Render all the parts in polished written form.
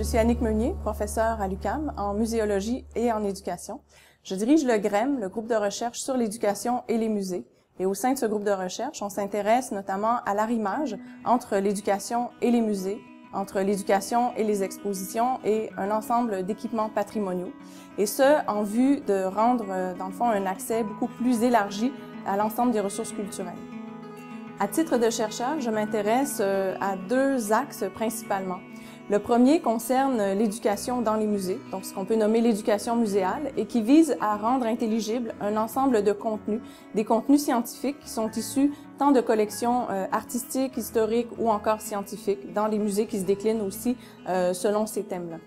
suis Annick Meunier, professeure à l'UQAM en muséologie et en éducation. Je dirige le GREM, le groupe de recherche sur l'éducation et les musées. Et au sein de ce groupe de recherche, on s'intéresse notamment à l'arrimage entre l'éducation et les musées, entre l'éducation et les expositions et un ensemble d'équipements patrimoniaux. Et ce, en vue de rendre, dans le fond, un accès beaucoup plus élargi à l'ensemble des ressources culturelles. À titre de chercheur, je m'intéresse à deux axes principalement. Le premier concerne l'éducation dans les musées, donc ce qu'on peut nommer l'éducation muséale, et qui vise à rendre intelligible un ensemble de contenus, des contenus scientifiques qui sont issus tant de collections artistiques, historiques ou encore scientifiques, dans les musées qui se déclinent aussi selon ces thèmes-là.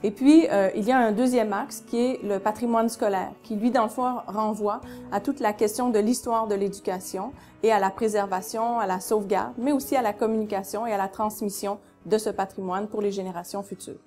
Et puis, il y a un deuxième axe qui est le patrimoine scolaire, qui lui, dans le fond, renvoie à toute la question de l'histoire de l'éducation et à la préservation, à la sauvegarde, mais aussi à la communication et à la transmission de ce patrimoine pour les générations futures.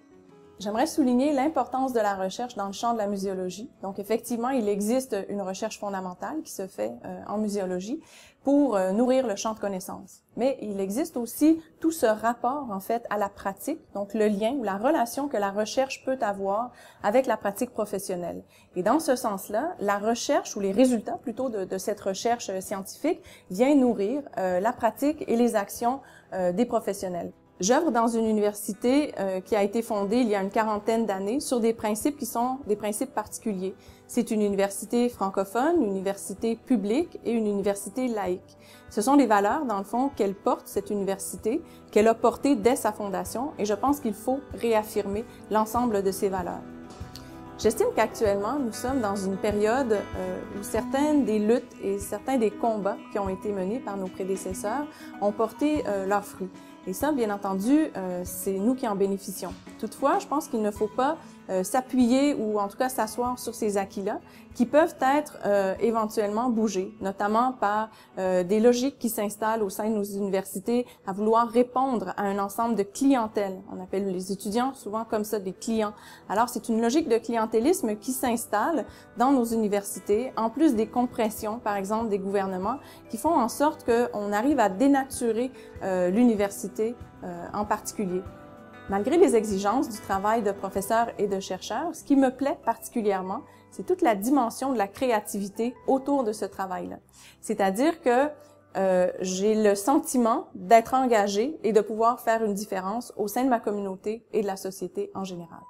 J'aimerais souligner l'importance de la recherche dans le champ de la muséologie. Donc, effectivement, il existe une recherche fondamentale qui se fait en muséologie pour nourrir le champ de connaissances. Mais il existe aussi tout ce rapport, en fait, à la pratique, donc le lien ou la relation que la recherche peut avoir avec la pratique professionnelle. Et dans ce sens-là, la recherche, ou les résultats plutôt de cette recherche scientifique, vient nourrir la pratique et les actions des professionnels. J'œuvre dans une université qui a été fondée il y a une quarantaine d'années sur des principes qui sont des principes particuliers. C'est une université francophone, une université publique et une université laïque. Ce sont les valeurs, dans le fond, qu'elle porte, cette université, qu'elle a portées dès sa fondation, et je pense qu'il faut réaffirmer l'ensemble de ces valeurs. J'estime qu'actuellement, nous sommes dans une période où certaines des luttes et certains des combats qui ont été menés par nos prédécesseurs ont porté leurs fruits. Et ça, bien entendu, c'est nous qui en bénéficions. Toutefois, je pense qu'il ne faut pas s'appuyer ou en tout cas s'asseoir sur ces acquis-là qui peuvent être éventuellement bougés, notamment par des logiques qui s'installent au sein de nos universités à vouloir répondre à un ensemble de clientèle. On appelle les étudiants souvent comme ça des clients. Alors, c'est une logique de clientélisme qui s'installe dans nos universités, en plus des compressions, par exemple, des gouvernements, qui font en sorte qu'on arrive à dénaturer l'université en particulier. Malgré les exigences du travail de professeur et de chercheur, ce qui me plaît particulièrement, c'est toute la dimension de la créativité autour de ce travail-là. C'est-à-dire que j'ai le sentiment d'être engagée et de pouvoir faire une différence au sein de ma communauté et de la société en général.